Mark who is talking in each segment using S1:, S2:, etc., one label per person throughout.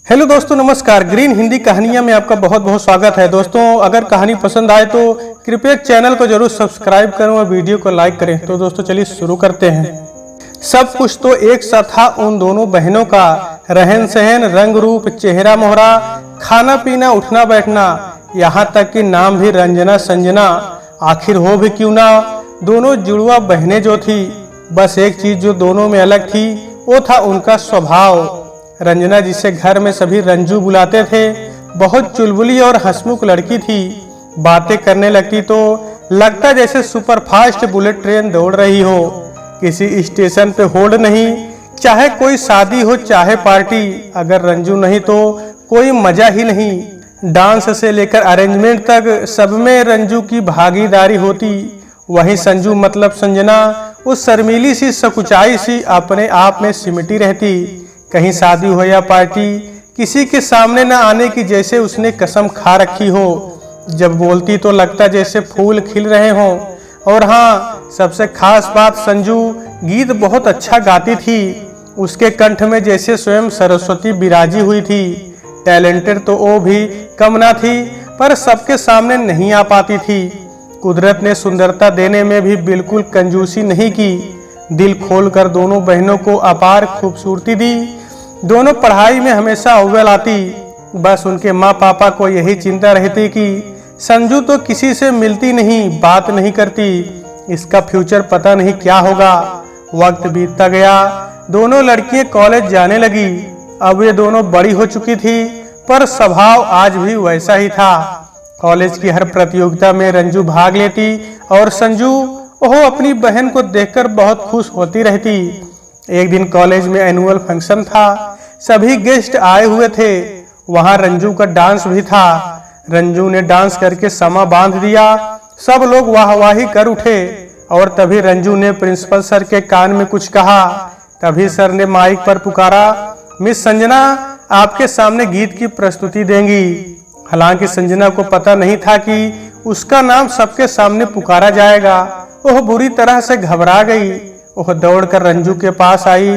S1: Hello दोस्तों, नमस्कार। Green Hindi कहानियां में आपका बहुत बहुत स्वागत है। दोस्तों, अगर कहानी पसंद आए तो कृपया चैनल को जरूर सब्सक्राइब करें और वीडियो को लाइक करें। तो दोस्तों चलिए शुरू करते हैं। सब कुछ तो एक सा था उन दोनों बहनों का, रहन सहन, रंग रूप, चेहरा मोहरा, खाना पीना, उठना बैठना, यहाँ तक कि नाम भी रंजना संजना। आखिर हो भी क्यों ना, दोनों जुड़वा बहनें जो थी, बस एक चीज जो दोनों में अलग थी वो था उनका स्वभाव। रंजना, जिसे घर में सभी रंजू बुलाते थे, बहुत चुलबुली और हंसमुख लड़की थी। बातें करने लगती तो लगता जैसे सुपरफास्ट बुलेट ट्रेन दौड़ रही हो। किसी स्टेशन पे होल्ड नहीं, चाहे कोई शादी हो चाहे पार्टी, अगर रंजू नहीं तो कोई मजा ही नहीं। डांस से लेकर अरेंजमेंट तक सब में रंजू की भागीदारी होती। वहीं संजू मतलब संजना, उस शर्मीली सी सकुचाई सी अपने आप में सिमटी रहती। कहीं शादी हो या पार्टी, किसी के सामने न आने की जैसे उसने कसम खा रखी हो। जब बोलती तो लगता जैसे फूल खिल रहे हों। और हाँ, सबसे खास बात, संजू गीत बहुत अच्छा गाती थी। उसके कंठ में जैसे स्वयं सरस्वती विराजी हुई थी। टैलेंटेड तो वो भी कम ना थी, पर सबके सामने नहीं आ पाती थी। कुदरत ने सुंदरता देने में भी बिल्कुल कंजूसी नहीं की। दिल खोलकर दोनों बहनों को अपार खूबसूरती दी। दोनों पढ़ाई में हमेशा अव्वल आती। बस उनके माँ पापा को यही चिंता रहती कि संजू तो किसी से मिलती नहीं, बात नहीं करती, इसका फ्यूचर पता नहीं क्या होगा। वक्त बीतता गया, दोनों लड़कियां कॉलेज जाने लगी। अब ये दोनों बड़ी हो चुकी थी, पर स्वभाव आज भी वैसा ही था। कॉलेज की हर प्रतियोगिता में रंजू भाग लेती और संजू वो अपनी बहन को देखकर बहुत खुश होती रहती। एक दिन कॉलेज में एनुअल फंक्शन था, सभी गेस्ट आए हुए थे। वहां रंजू का डांस भी था। रंजू ने डांस करके समा बांध दिया। सब लोग वाहवाही कर उठे। और तभी रंजू ने प्रिंसिपल सर के कान में कुछ कहा। तभी सर ने माइक पर पुकारा, मिस संजना आपके सामने गीत की प्रस्तुति देंगी। हालांकि संजना को पता नहीं था कि उसका नाम सबके सामने पुकारा जाएगा। वह बुरी तरह से घबरा गई। वह दौड़कर रंजू के पास आई।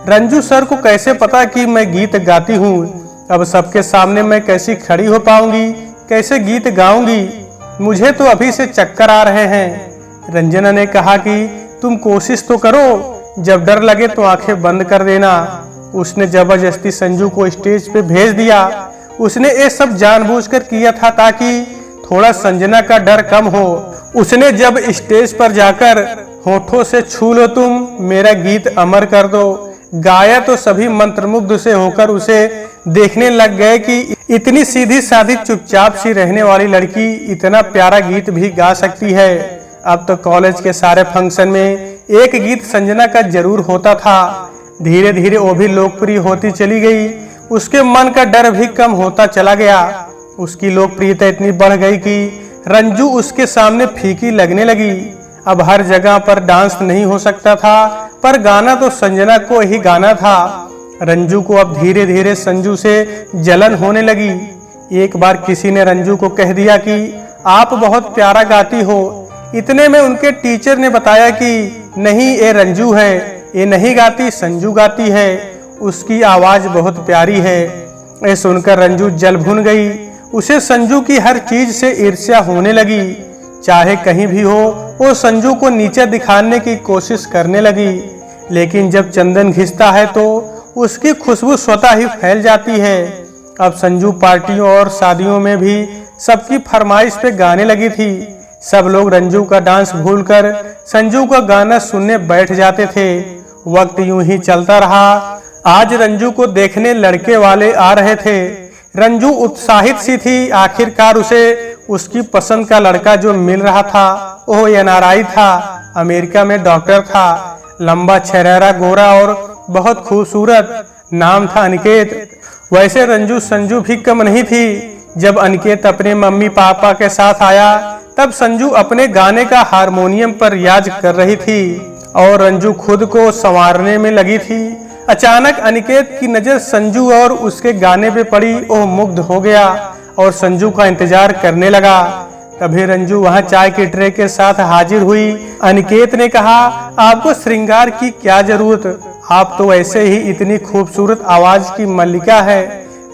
S1: रंजू, सर को कैसे पता कि मैं गीत गाती हूँ? अब सबके सामने मैं कैसी खड़ी हो पाऊंगी, कैसे गीत गाऊंगी? मुझे तो अभी से चक्कर आ रहे हैं। रंजना ने कहा कि तुम कोशिश तो करो, जब डर लगे तो आंखें बंद कर देना। उसने जबरदस्ती संजू को स्टेज पे भेज दिया। उसने ये सब जानबूझकर किया था ताकि थोड़ा संजना का डर कम हो। उसने जब स्टेज पर जाकर होठों से छू लो तुम, मेरा गीत अमर कर दो गाया तो सभी मंत्रमुग्ध से होकर उसे देखने लग गए कि इतनी सीधी सादी चुपचाप सी रहने वाली लड़की इतना प्यारा गीत भी गा सकती है। अब तो कॉलेज के सारे फंक्शन में एक गीत संजना का जरूर होता था। धीरे धीरे वो भी लोकप्रिय होती चली गई। उसके मन का डर भी कम होता चला गया। उसकी लोकप्रियता इतनी बढ़ गई कि रंजू उसके सामने फीकी लगने लगी। अब हर जगह पर डांस नहीं हो सकता था, पर गाना तो संजना को ही गाना था। रंजू को अब धीरे धीरे संजू से जलन होने लगी। एक बार किसी ने रंजू को कह दिया कि आप बहुत प्यारा गाती हो। इतने में उनके टीचर ने बताया कि नहीं, ये रंजू है, ये नहीं गाती, संजू गाती है, उसकी आवाज बहुत प्यारी है। ये सुनकर रंजू जल भुन गई। उसे संजू की हर चीज से ईर्ष्या होने लगी। चाहे कहीं भी हो, वो संजू को नीचे दिखाने की कोशिश करने लगी। लेकिन जब चंदन घिसता है तो उसकी खुशबू स्वतः ही फैल जाती है। अब संजू पार्टियों और शादियों में भी सबकी फरमाइश पे गाने लगी थी। सब लोग रंजू का डांस भूलकर संजू का गाना सुनने बैठ जाते थे। वक्त यूं ही चलता रहा। आज रंजू को देखने लड़के वाले आ रहे थे। रंजू उत्साहित सी थी। आखिरकार उसे उसकी पसंद का लड़का जो मिल रहा था वो एनआरआई था। अमेरिका में डॉक्टर था। लंबा, छरेरा, गोरा और बहुत खूबसूरत। नाम था अनिकेत। वैसे रंजू संजू भी कम नहीं थी। जब अनिकेत अपने मम्मी पापा के साथ आया तब संजू अपने गाने का हारमोनियम पर रियाज कर रही थी और रंजू खुद को संवारने में लगी थी। अचानक अनिकेत की नजर संजू और उसके गाने पे पड़ी। वो मुग्ध हो गया और संजू का इंतजार करने लगा। तभी रंजू वहां चाय की ट्रे के साथ हाजिर हुई। अनिकेत ने कहा, आपको श्रृंगार की क्या जरूरत, आप तो ऐसे ही इतनी खूबसूरत आवाज की मल्लिका है।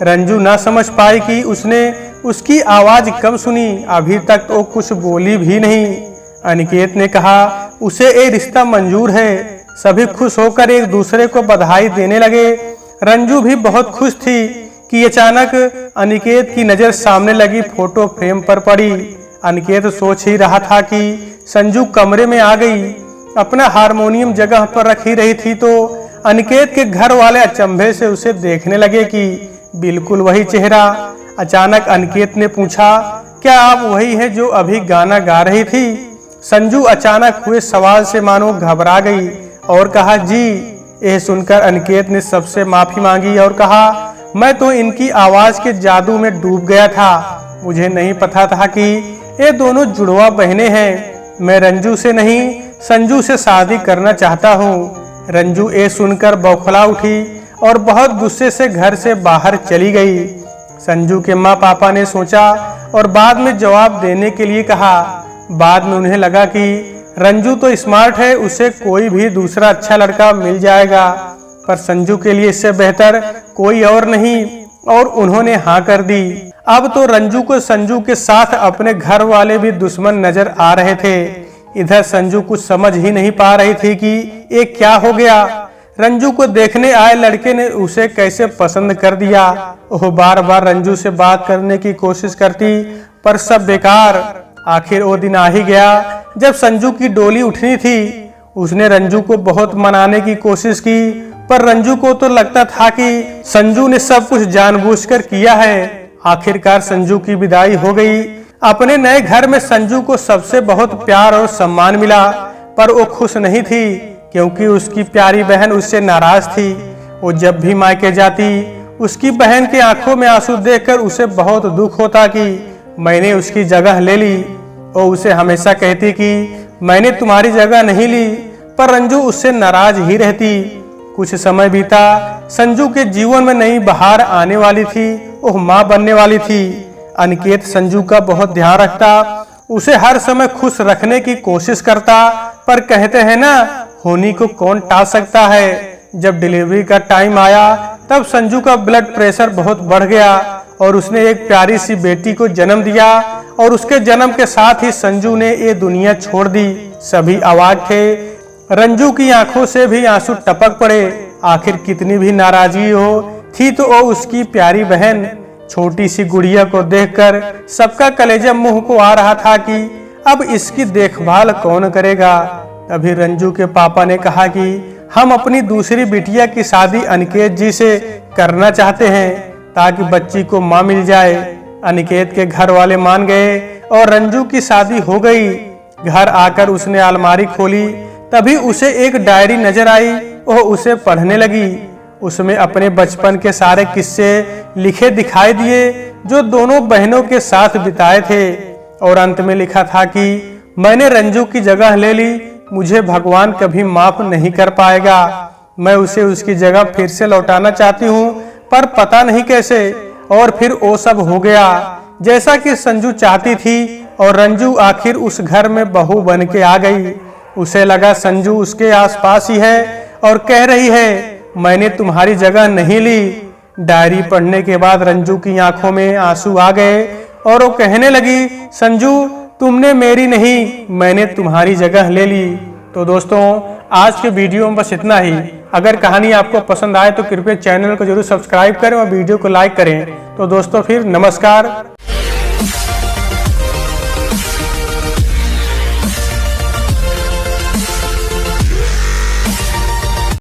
S1: रंजू ना समझ पाई कि उसने उसकी आवाज कब सुनी। अभी तक वो कुछ बोली भी नहीं। अनिकेत ने कहा उसे ये रिश्ता मंजूर है। सभी खुश होकर एक दूसरे को बधाई देने लगे। रंजू भी बहुत खुश थी कि अचानक अनिकेत की नजर सामने लगी फोटो फ्रेम पर पड़ी। अनिकेत सोच ही रहा था कि संजू कमरे में आ गई, अपना हारमोनियम जगह पर रख ही रही थी, तो अनिकेत के घर वाले अचंभे से उसे देखने लगे कि बिल्कुल वही चेहरा। अचानक अनिकेत ने पूछा, क्या आप वही हैं जो अभी गाना गा रही थी? संजू अचानक हुए सवाल से मानो घबरा गई और कहा, जी। यह सुनकर अनिकेत ने सबसे माफी मांगी और कहा, मैं तो इनकी आवाज के जादू में डूब गया था। मुझे नहीं पता था कि ये दोनों जुड़वा बहनें हैं। मैं रंजू से नहीं संजू से शादी करना चाहता हूँ। रंजू ये सुनकर बौखला उठी और बहुत गुस्से से घर से बाहर चली गई। संजू के माँ पापा ने सोचा और बाद में जवाब देने के लिए कहा। बाद में उन्हें लगा कि रंजू तो स्मार्ट है, उसे कोई भी दूसरा अच्छा लड़का मिल जाएगा, पर संजू के लिए इससे बेहतर कोई और नहीं, और उन्होंने हाँ कर दी। अब तो रंजू को संजू के साथ अपने घर वाले भी दुश्मन नजर आ रहे थे। इधर संजू कुछ समझ ही नहीं पा रही थी कि ये क्या हो गया। रंजू को देखने आए लड़के ने उसे कैसे पसंद कर दिया। वह बार बार रंजू से बात करने की कोशिश करती, पर सब बेकार। आखिर वो दिन आ ही गया जब संजू की डोली उठनी थी। उसने रंजू को बहुत मनाने की कोशिश की, पर रंजू को तो लगता था कि संजू ने सब कुछ जानबूझकर किया है। आखिरकार संजू की विदाई हो गई। अपने नए घर में संजू को सबसे बहुत प्यार और सम्मान मिला, पर वो खुश नहीं थी क्योंकि उसकी प्यारी बहन उससे नाराज थी। वो जब भी मायके जाती, उसकी बहन की आंखों में आंसू देखकर उसे बहुत दुख होता कि मैंने उसकी जगह ले ली। वो उसे हमेशा कहती कि मैंने तुम्हारी जगह नहीं ली, पर रंजू उससे नाराज ही रहती। कुछ समय बीता। संजू के जीवन में नई बहार आने वाली थी। वह माँ बनने वाली थी। अनिकेत संजू का बहुत ध्यान रखता, उसे हर समय खुश रखने की कोशिश करता, पर कहते हैं ना, होनी को कौन टाल सकता है। जब डिलीवरी का टाइम आया तब संजू का ब्लड प्रेशर बहुत बढ़ गया और उसने एक प्यारी सी बेटी को जन्म दिया, और उसके जन्म के साथ ही संजू ने ये दुनिया छोड़ दी। सभी अवाक थे। रंजू की आंखों से भी आंसू टपक पड़े। आखिर कितनी भी नाराजगी हो थी तो वो उसकी प्यारी बहन छोटी सी गुड़िया को देखकर सबका कलेजा मुंह को आ रहा था कि अब इसकी देखभाल कौन करेगा। तभी रंजू के पापा ने कहा कि हम अपनी दूसरी बिटिया की शादी अनिकेत जी से करना चाहते हैं ताकि बच्ची को मां मिल जाए। अनिकेत के घर वाले मान गए और रंजू की शादी हो गई। घर आकर उसने अलमारी खोली, तभी उसे एक डायरी नजर आई। वह उसे पढ़ने लगी। उसमें अपने बचपन के सारे किस्से लिखे दिखाई दिए जो दोनों बहनों के साथ बिताए थे, और अंत में लिखा था कि मैंने रंजू की जगह ले ली, मुझे भगवान कभी माफ नहीं कर पाएगा। मैं उसे उसकी जगह फिर से लौटाना चाहती हूँ, पर पता नहीं कैसे। और फिर वो सब हो गया जैसा कि संजू चाहती थी, और रंजू आखिर उस घर में बहू बन के आ गई। उसे लगा संजू उसके आसपास ही है और कह रही है, मैंने तुम्हारी जगह नहीं ली। डायरी पढ़ने के बाद रंजू की आंखों में आंसू आ गए और वो कहने लगी, संजू तुमने मेरी नहीं, मैंने तुम्हारी जगह ले ली। तो दोस्तों, आज के वीडियो में बस इतना ही। अगर कहानी आपको पसंद आए तो कृपया चैनल को जरूर सब्सक्राइब करें और वीडियो को लाइक करें। तो दोस्तों फिर नमस्कार।